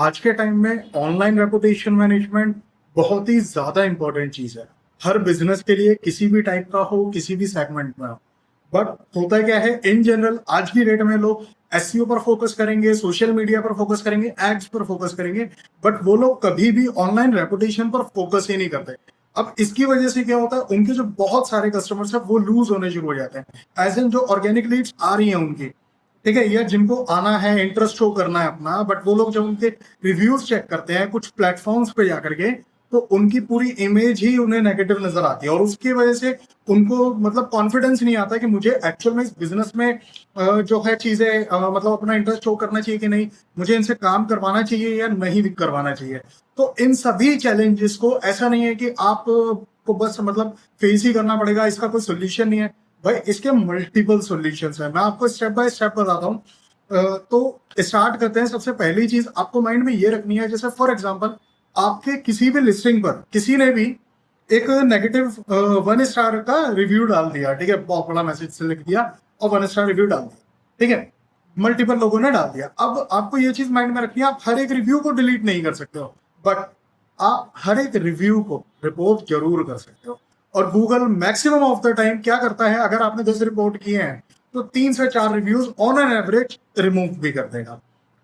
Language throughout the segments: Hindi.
आज के टाइम में ऑनलाइन रेपुटेशन मैनेजमेंट बहुत ही ज्यादा इंपॉर्टेंट चीज है हर बिजनेस के लिए, किसी भी टाइप का हो, किसी भी सेगमेंट में हो। बट होता क्या है, इन जनरल आज की डेट में लोग एसईओ पर फोकस करेंगे, सोशल मीडिया पर फोकस करेंगे, एड्स पर फोकस करेंगे, बट वो लोग कभी भी ऑनलाइन रेपुटेशन पर फोकस ही नहीं करते। अब इसकी वजह से क्या होता है, उनके जो बहुत सारे कस्टमर्स है वो लूज होने शुरू हो जाते हैं। एज एन जो ऑर्गेनिक लीड्स आ रही है उनकी, ठीक है, या जिनको आना है, इंटरेस्ट शो करना है अपना, बट वो लोग जब उनके रिव्यूज चेक करते हैं कुछ प्लेटफॉर्म्स पे जाकर के, तो उनकी पूरी इमेज ही उन्हें नेगेटिव नजर आती है और उसकी वजह से उनको मतलब कॉन्फिडेंस नहीं आता कि मुझे एक्चुअल में इस बिजनेस में जो है चीजें मतलब अपना इंटरेस्ट शो करना चाहिए कि नहीं, मुझे इनसे काम करवाना चाहिए या नहीं करवाना चाहिए। तो इन सभी चैलेंजेस को ऐसा नहीं है कि आप को बस मतलब फेस ही करना पड़ेगा, इसका कोई सोल्यूशन नहीं है भाई, इसके मल्टीपल सॉल्यूशंस है। मैं आपको स्टेप बाय स्टेप बताता हूँ। तो स्टार्ट करते हैं। सबसे पहली चीज आपको माइंड में ये रखनी है, जैसे फॉर एग्जांपल आपके किसी भी लिस्टिंग पर किसी ने भी एक नेगेटिव 1 स्टार का रिव्यू डाल दिया, ठीक है, बहुत बड़ा मैसेज से लिख दिया और 1 स्टार रिव्यू डाल दिया, ठीक है, मल्टीपल लोगों ने डाल दिया। अब आपको ये चीज माइंड में रखनी है, आप हर एक रिव्यू को डिलीट नहीं कर सकते हो, बट आप हर एक रिव्यू को रिपोर्ट जरूर कर सकते हो। और Google maximum of the time क्या करता है, अगर आपने 10 रिपोर्ट किए हैं तो 3 से 4 reviews on an average remove भी कर देगा,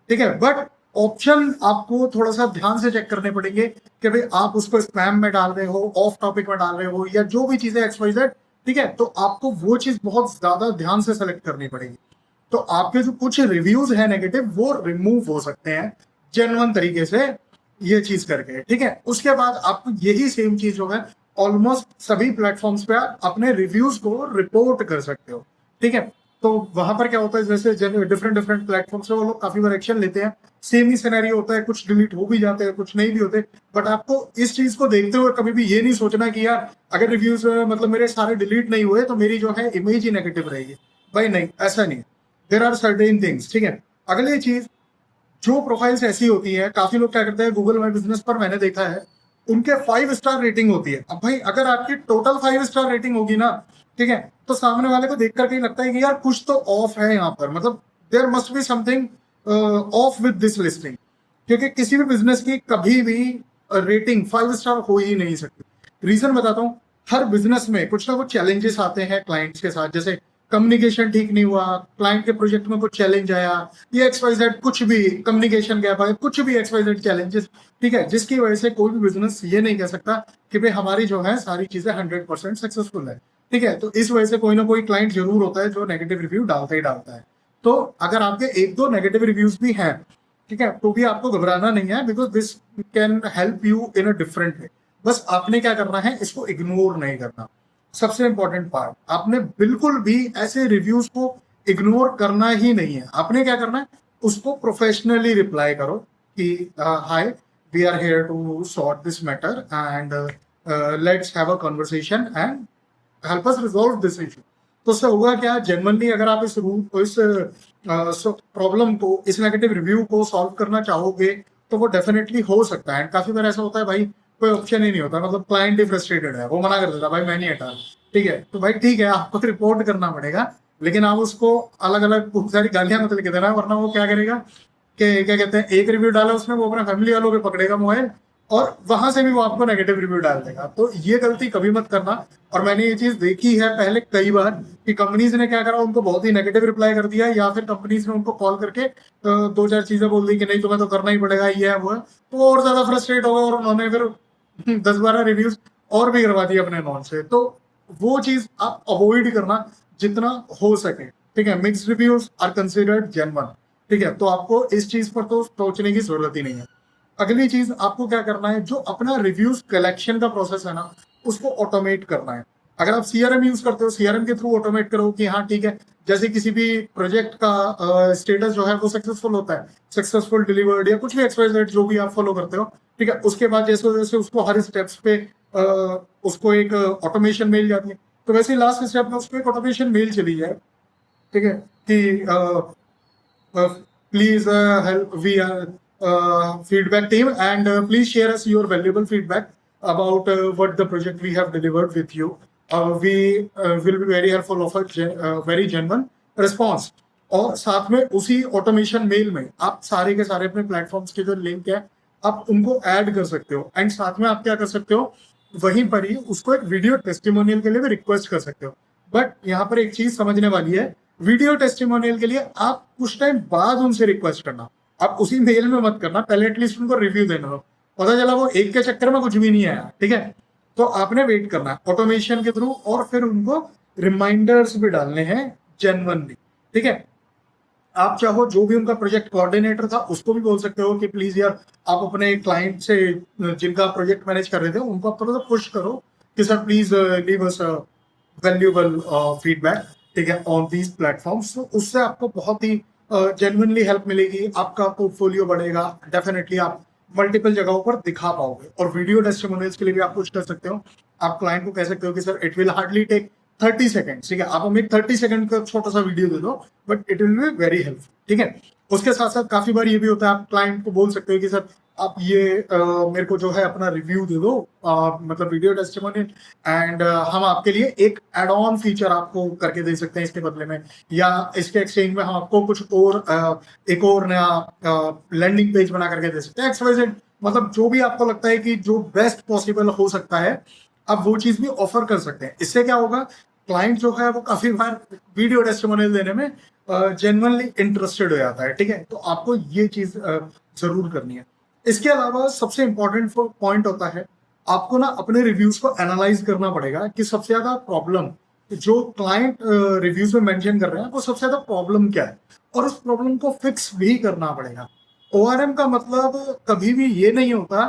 ठीक है। बट ऑप्शन आपको थोड़ा सा ध्यान से चेक करने पड़ेंगे कि भाई आप उसको स्पैम में डाल रहे हो, ऑफ टॉपिक में डाल रहे हो, या जो भी चीजें XYZ, ठीक है, तो आपको वो चीज बहुत ज्यादा ध्यान से सेलेक्ट करनी पड़ेगी। तो आपके जो कुछ रिव्यूज है नेगेटिव वो रिमूव हो सकते हैं जेन्युइन तरीके से ये चीज करके, ठीक है। उसके बाद आपको यही सेम चीज जो है ऑलमोस्ट सभी प्लेटफॉर्म्स पे आप अपने रिव्यूज को रिपोर्ट कर सकते हो, ठीक है। तो वहां पर क्या होता है, जैसे डिफरेंट डिफरेंट प्लेटफॉर्म्स पे वो लोग काफी बार एक्शन लेते हैं, सेम ही सिनेरियो होता है, कुछ डिलीट हो भी जाते हैं, कुछ नहीं भी होते। बट आपको इस चीज को देखते हुए कभी भी ये नहीं सोचना कि यार अगर रिव्यूज मतलब मेरे सारे डिलीट नहीं हुए तो मेरी जो है इमेज ही नेगेटिव रहेगी। भाई नहीं, ऐसा नहीं है। देर आर सर्टेन थिंग्स, ठीक है। अगली चीज, जो प्रोफाइल्स ऐसी होती है, काफी लोग क्या करते हैं, गूगल माई बिजनेस पर मैंने देखा है उनके 5 स्टार रेटिंग होती है। अब भाई अगर आपकी टोटल 5 स्टार रेटिंग होगी ना, ठीक है, तो सामने वाले को देख करके ही लगता है कि यार कुछ तो ऑफ है यहाँ पर, मतलब there must be something off with this listing, क्योंकि किसी भी बिजनेस की कभी भी रेटिंग 5 स्टार हो ही नहीं सकती। रीजन बताता हूँ, हर बिजनेस में कुछ ना कुछ चैलेंजेस आते हैं क्लाइंट्स के साथ, जैसे कम्युनिकेशन ठीक नहीं हुआ, क्लाइंट के प्रोजेक्ट में कुछ चैलेंज आया, ये XYZ कुछ भी कम्युनिकेशन गैप आया, कुछ भी XYZ चैलेंजेस, ठीक है, जिसकी वजह से कोई भी बिजनेस ये नहीं कह सकता कि भाई हमारी जो है सारी चीजें 100% सक्सेसफुल है, ठीक है। तो इस वजह से कोई ना कोई क्लाइंट जरूर होता है जो नेगेटिव रिव्यू डालता ही डालता है। तो अगर आपके 1-2 नेगेटिव रिव्यूज भी हैं, ठीक है, तो भी आपको घबराना नहीं है, because this can help you in a different way. बस आपने क्या करना है, इसको इग्नोर नहीं करना। सबसे इंपॉर्टेंट पार्ट, आपने बिल्कुल भी ऐसे रिव्यूज को इग्नोर करना ही नहीं है। आपने क्या करना है, उसको प्रोफेशनली रिप्लाई करो कि hi, we are here to sort this matter and let's have a conversation and help us resolve this issue. तो उससे होगा क्या, जेन्युइनली अगर आप इस प्रॉब्लम को, इस नेगेटिव रिव्यू को सॉल्व करना चाहोगे तो वो डेफिनेटली हो सकता है। काफी बार ऐसा होता है भाई, कोई ऑप्शन ही नहीं होता, मतलब क्लाइंट ही फ्रस्ट्रेटेड है, वो मना कर देता भाई मैं नहीं हटा, ठीक है। तो भाई ठीक है, आपको रिपोर्ट करना पड़ेगा, लेकिन आप उसको अलग अलग बहुत सारी गालियां मत लिख देना, वरना वो क्या करेगा कि क्या कहते हैं, एक रिव्यू डाला उसने, वो अपना फैमिली वालों पे पकड़ेगा मोबाइल और वहां से भी वो आपको नेगेटिव रिव्यू डाल देगा। तो ये गलती कभी मत करना। और मैंने ये चीज देखी है पहले कई बार कि कंपनीज ने क्या करा, उनको बहुत ही नेगेटिव रिप्लाई कर दिया, या फिर कंपनीज ने उनको कॉल करके 2-4 चीजें बोल दी कि नहीं तुम्हें तो करना ही पड़ेगा, ये है वो है, तो वो और ज्यादा फ्रस्ट्रेट हो गए और उन्होंने फिर 10-12 रिव्यूज और भी करवा दिए अपने नॉन से। तो वो चीज आप अवॉइड करना जितना हो सके, ठीक है। Mix reviews are considered genuine, ठीक है, तो आपको इस चीज पर तो सोचने की जरूरत ही नहीं है। अगली चीज आपको क्या करना है, जो अपना रिव्यूज कलेक्शन का प्रोसेस है ना, उसको ऑटोमेट करना है। अगर आप CRM यूज करते हो, CRM के थ्रू ऑटोमेट करो कि हाँ ठीक है, जैसे किसी भी प्रोजेक्ट का स्टेटस जो है वो सक्सेसफुल होता है, सक्सेसफुल डिलीवर्ड या कुछ भी XYZ जो भी आप फॉलो करते हो, ठीक है, उसके बाद जैसे जैसे उसको हर स्टेप्स पे उसको एक ऑटोमेशन मेल जाती है, तो वैसे ही लास्ट स्टेप में उसको एक ऑटोमेशन मेल चली जाए, ठीक है, कि please help we feedback team and please share us your valuable feedback about what the project we have delivered with you. We will be very helpful of a very genuine response. और साथ में उसी ऑटोमेशन मेल में आप सारे के सारे अपने प्लेटफॉर्म्स के जो लिंक है आप उनको ऐड कर सकते हो। एंड साथ में आप क्या कर सकते हो, वहीं पर ही उसको एक वीडियो टेस्टिमोनियल के लिए भी रिक्वेस्ट कर सकते हो। बट यहाँ पर एक चीज समझने वाली है, वीडियो टेस्टिमोनियल के लिए आप कुछ टाइम बाद उनसे रिक्वेस्ट करना, आप उसी मेल में मत करना, पहले एटलीस्ट उनको रिव्यू देना हो। पता चला वो एक के चक्कर में कुछ भी नहीं आया, ठीक है, तो आपने वेट करना है ऑटोमेशन के थ्रू, और फिर उनको रिमाइंडर्स भी डालने हैं जेन्युइनली, ठीक है। आप चाहो जो भी उनका प्रोजेक्ट कोऑर्डिनेटर था उसको भी बोल सकते हो कि प्लीज यार आप अपने क्लाइंट से जिनका प्रोजेक्ट मैनेज कर रहे थे उनको आप थोड़ा सा पुश करो कि sir please leave us valuable feedback, ठीक है, ऑन दीज प्लेटफॉर्म्स। तो उससे आपको बहुत ही जेन्युइनली हेल्प मिलेगी, आपका पोर्टफोलियो बढ़ेगा, डेफिनेटली आप मल्टीपल जगहों पर दिखा पाओगे। और वीडियो टेस्टिमोनियल्स के लिए भी आप कुछ कर सकते हो, आप क्लाइंट को कह सकते हो कि sir it will hardly take 30 second, ठीक है, आप हमें एक 30 सेकंड का छोटा सा वीडियो दे दो, but it will be very helpful, ठीक है। उसके साथ साथ काफी बार ये भी होता है, आप क्लाइंट को बोल सकते हो कि सर आप ये मेरे को जो है अपना रिव्यू दे दो, मतलब वीडियो टेस्टिमोनियल, एंड हम आपके लिए एक एड ऑन फीचर आपको करके दे सकते हैं इसके बदले में, या इसके एक्सचेंज में हम आपको कुछ और एक और नया लैंडिंग पेज बना करके दे सकते हैं, XYZ। मतलब जो भी आपको लगता है कि जो बेस्ट पॉसिबल हो सकता है, आप वो चीज भी ऑफर कर सकते हैं। इससे क्या होगा, क्लाइंट जो है वो काफी बार वीडियो टेस्टिमोनियल देने में जेन्युइनली इंटरेस्टेड हो जाता है, ठीक है। तो आपको ये चीज जरूर करनी है। इसके अलावा सबसे इंपॉर्टेंट पॉइंट होता है, आपको ना अपने रिव्यूज को एनालाइज करना पड़ेगा कि सबसे ज्यादा प्रॉब्लम जो क्लाइंट रिव्यूज में मेंशन कर रहे हैं वो सबसे ज्यादा प्रॉब्लम क्या है, और उस प्रॉब्लम को फिक्स भी करना पड़ेगा। ORM का मतलब कभी भी ये नहीं होता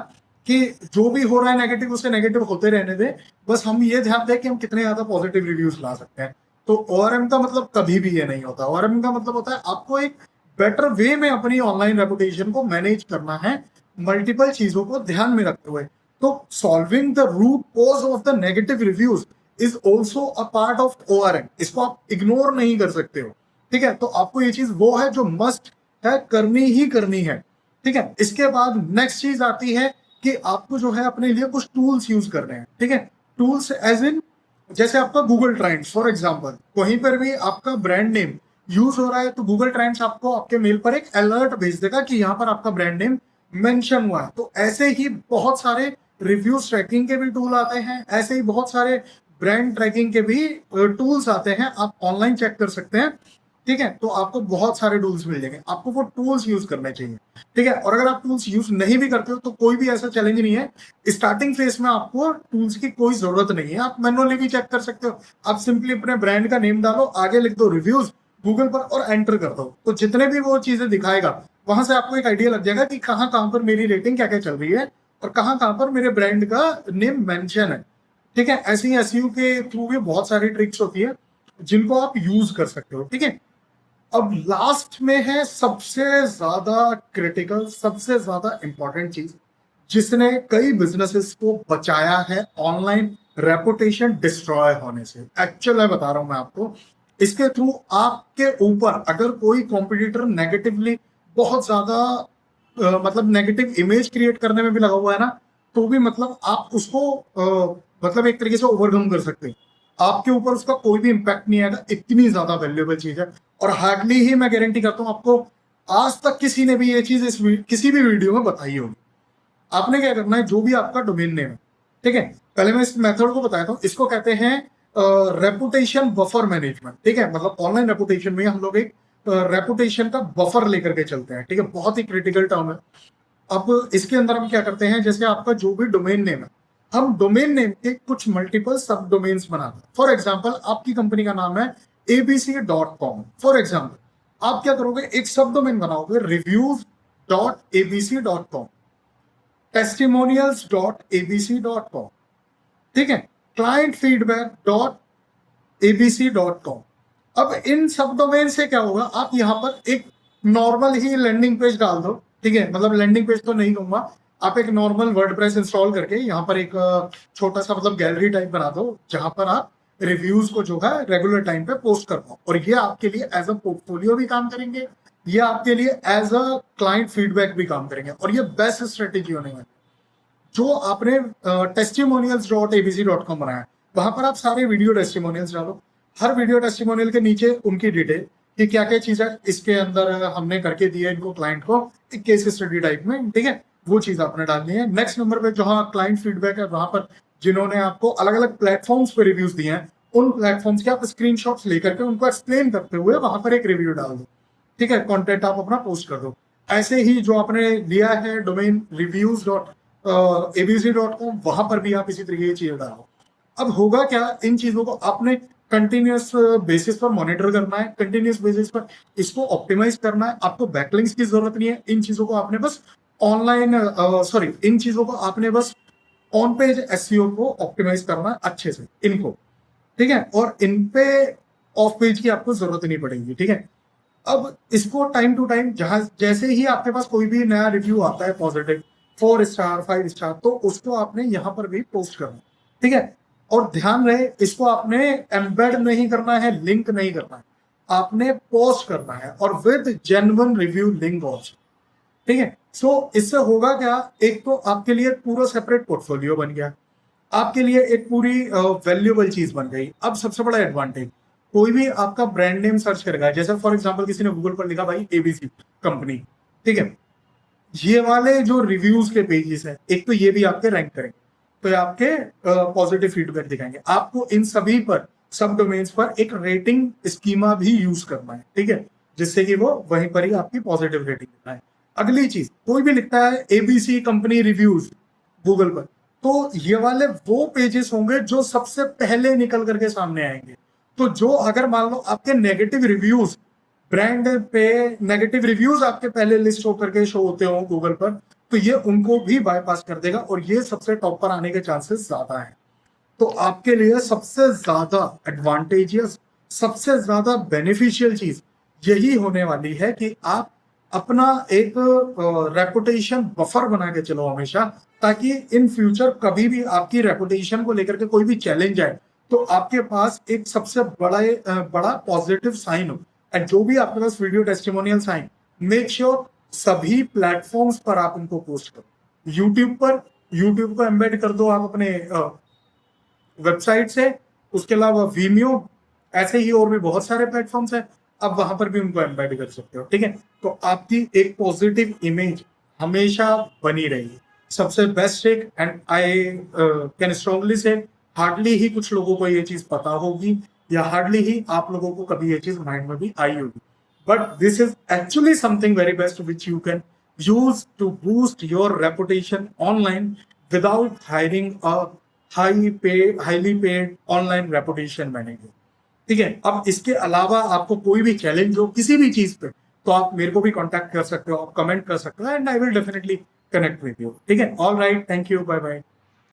कि जो भी हो रहा है नेगेटिव उसे नेगेटिव होते रहने दे, बस हम ये ध्यान दें कि हम कितने ज्यादा पॉजिटिव रिव्यूज ला सकते हैं। तो ORM का मतलब कभी भी ये नहीं होता। ORM का मतलब होता है आपको एक बेटर वे में अपनी ऑनलाइन रेपुटेशन को मैनेज करना है, मल्टीपल चीजों को ध्यान में रखते हुए। तो solving the root cause of the negative reviews is also a part of ORM। इसको आप इग्नोर नहीं कर सकते हो, ठीक है। तो आपको ये चीज वो है जो मस्ट है, करनी ही करनी है, ठीक है। इसके बाद नेक्स्ट चीज आती है कि आपको जो है अपने लिए कुछ टूल्स यूज करने हैं, ठीक है। टूल्स एज इन जैसे आपका गूगल ट्रेंड्स फॉर एग्जांपल, कहीं पर भी आपका ब्रांड नेम यूज हो रहा है तो गूगल ट्रेंड्स आपको आपके मेल पर एक अलर्ट भेज देगा कि यहाँ पर आपका ब्रांड नेम मेंशन हुआ है। तो ऐसे ही बहुत सारे रिव्यू ट्रैकिंग के भी टूल आते हैं, ऐसे ही बहुत सारे ब्रांड ट्रैकिंग के भी टूल्स आते हैं, आप ऑनलाइन चेक कर सकते हैं, ठीक है। तो आपको बहुत सारे टूल्स मिल जाएंगे, आपको वो टूल्स यूज करने चाहिए, ठीक है। और अगर आप टूल्स यूज नहीं भी करते हो तो कोई भी ऐसा चैलेंज नहीं है, स्टार्टिंग फेज में आपको टूल्स की कोई जरूरत नहीं है, आप मैनुअली भी चेक कर सकते हो। आप सिंपली अपने ब्रांड का नेम डालो, आगे लिख दो रिव्यूज गूगल पर और एंटर कर दो, तो जितने भी वो चीजें दिखाएगा वहां से आपको एक आइडिया लग जाएगा कि कहाँ कहाँ पर मेरी रेटिंग क्या क्या चल रही है और कहाँ कहाँ पर मेरे ब्रांड का नेम मेंशन है, ठीक है। ऐसे ही SEO के थ्रू भी बहुत सारी ट्रिक्स होती है जिनको आप यूज कर सकते हो, ठीक है। अब लास्ट में है सबसे ज्यादा क्रिटिकल, सबसे ज्यादा इंपॉर्टेंट चीज जिसने कई बिजनेसेस को बचाया है ऑनलाइन रेपुटेशन डिस्ट्रॉय होने से। एक्चुअल है बता रहा हूं मैं आपको, इसके थ्रू आपके ऊपर अगर कोई कॉम्पिटिटर नेगेटिवली बहुत ज्यादा मतलब नेगेटिव इमेज क्रिएट करने में भी लगा हुआ है ना, तो भी मतलब आप उसको मतलब एक तरीके से ओवरकम कर सकते हैं, आपके ऊपर उसका कोई भी इंपैक्ट नहीं आएगा। इतनी ज्यादा वैल्यूएबल चीज है, और हार्डली ही मैं गारंटी करता हूं आपको आज तक किसी ने भी ये चीज किसी भी वीडियो में बताई होगी। आपने क्या करना है, जो भी आपका डोमेन नेम है, ठीक है, पहले मैं इस मेथड को बताया था, इसको कहते हैं रेपुटेशन बफर मैनेजमेंट, ठीक है। मतलब ऑनलाइन रेपुटेशन में हम लोग एक रेपुटेशन का बफर लेकर के चलते हैं, ठीक है, बहुत ही क्रिटिकल टर्म है। अब इसके अंदर हम क्या करते हैं, जैसे आपका जो भी डोमेन नेम है, हम डोमेन नेम के कुछ मल्टीपल सब डोमेन्स बनाते हैं। फॉर एग्जाम्पल आपकी कंपनी का नाम है abc.com, फॉर एग्जाम्पल आप क्या करोगे, एक सब डोमेन बनाओगे reviews.abc.com, testimonials.abc.com, ठीक है, clientfeedback.abc.com। अब इन सब डोमेन से क्या होगा, आप यहां पर एक नॉर्मल ही लैंडिंग पेज डाल दो, ठीक है। मतलब लैंडिंग पेज तो नहीं कहूंगा, आप एक नॉर्मल वर्डप्रेस इंस्टॉल करके यहाँ पर एक छोटा सा मतलब गैलरी टाइप बना दो जहां पर आप रिव्यूज को जो है रेगुलर टाइम पे पोस्ट कर पाओ, और ये आपके लिए एज अ पोर्टफोलियो भी काम करेंगे, ये आपके लिए एज अ क्लाइंट फीडबैक भी काम करेंगे, और ये बेस्ट स्ट्रेटेजी होने वाली। जो आपने testimonials.abc.com बनाया, वहां पर आप सारे वीडियो टेस्टिमोनियल्स डालो, हर वीडियो टेस्टिमोनियल के नीचे उनकी डिटेल, कि क्या क्या चीज है इसके अंदर हमने करके दिया इनको क्लाइंट को एक केस स्टडी टाइप में, ठीक है, वो चीज आपने डालनी है। नेक्स्ट नंबर पे जहां क्लाइंट फीडबैक है वहां पर जिन्होंने आपको अलग अलग प्लेटफॉर्म्स पे रिव्यूज दिए हैं उन प्लेटफॉर्म्स के आप स्क्रीनशॉट्स लेकर के उनको एक्सप्लेन करते हुए वहां पर एक रिव्यू डाल दो, ठीक है, कंटेंट आप अपना पोस्ट कर दो। ऐसे ही जो आपने लिया है डोमेन reviews.abc.com वहां पर भी आप इसी तरीके की चीजें डालो। अब होगा क्या, इन चीजों को आपने कंटिन्यूस बेसिस पर मॉनिटर करना है, कंटिन्यूस बेसिस पर इसको ऑप्टिमाइज करना है। आपको बैकलिंक्स की जरूरत नहीं है, इन चीजों को आपने बस ऑनलाइन सॉरी इन चीजों को आपने बस ऑन पेज एसईओ को ऑप्टिमाइज करना है अच्छे से इनको, ठीक है, और इन पे ऑफ पेज की आपको जरूरत नहीं पड़ेगी, ठीक है। अब इसको टाइम टू टाइम जहां जैसे ही आपके पास कोई भी नया रिव्यू आता है पॉजिटिव 4 स्टार 5 स्टार तो उसको आपने यहाँ पर भी पोस्ट करना, ठीक है। और ध्यान रहे इसको आपने एम्बेड नहीं करना है, लिंक नहीं करना है, आपने पोस्ट करना है और with genuine review link also, ठीक है। सो इससे होगा क्या, एक तो आपके लिए पूरा सेपरेट पोर्टफोलियो बन गया, आपके लिए एक पूरी वैल्यूएबल चीज बन गई। अब सबसे बड़ा एडवांटेज, कोई भी आपका ब्रांड नेम सर्च करेगा, जैसे फॉर एग्जांपल किसी ने गूगल पर लिखा भाई एबीसी कंपनी, ठीक है, ये वाले जो रिव्यूज के पेजेस है एक तो ये भी आपके रैंक करेंगे, तो ये आपके पॉजिटिव फीडबैक दिखाएंगे। आपको इन सभी पर सब डोमेन्स पर एक रेटिंग स्कीमा भी यूज करना है, ठीक है, जिससे कि वो वहीं पर ही आपकी पॉजिटिव रेटिंग देता है। अगली चीज, कोई भी लिखता है एबीसी कंपनी रिव्यूज गूगल पर, तो ये वाले वो पेजेस होंगे जो सबसे पहले निकल करके सामने आएंगे। तो जो अगर मान लो आपके नेगेटिव रिव्यूज, ब्रांड पे नेगेटिव रिव्यूज आपके पहले लिस्ट होकर के शो होते हो गूगल पर, तो ये उनको भी बाईपास कर देगा और ये सबसे टॉप पर आने के चांसेस ज्यादा है। तो आपके लिए सबसे ज्यादा एडवांटेजियस, सबसे ज्यादा बेनिफिशियल चीज यही होने वाली है कि आप अपना एक रेपुटेशन बफर बना के चलो हमेशा, ताकि इन फ्यूचर कभी भी आपकी रेपुटेशन को लेकर के कोई भी चैलेंज आए तो आपके पास एक सबसे बड़ा पॉजिटिव साइन हो। एंड जो भी आपके पास video testimonial sign, make sure सभी प्लेटफॉर्म्स पर आप उनको पोस्ट करो। यूट्यूब को एम्बेड कर दो आप अपने वेबसाइट से, उसके अलावा वीमियो, ऐसे ही और भी बहुत सारे प्लेटफॉर्म्स हैं, आप वहां पर भी उनको एम्बेड कर सकते हो, ठीक है। तो आपकी एक पॉजिटिव इमेज हमेशा बनी रहेगी। सबसे best trick, and I can strongly से, हार्डली ही कुछ लोगों को ये चीज पता होगी या हार्डली ही आप लोगों को कभी ये चीज माइंड में भी आई होगी, but this is actually something very best which you can use to boost your reputation online without hiring a highly paid online reputation manager, ठीक है। अब इसके अलावा आपको कोई भी चैलेंज हो किसी भी चीज पे, तो आप मेरे को भी कांटेक्ट कर सकते हो, आप कमेंट कर सकते हो, and I will definitely connect with you, ठीक है। All right, thank you, bye bye.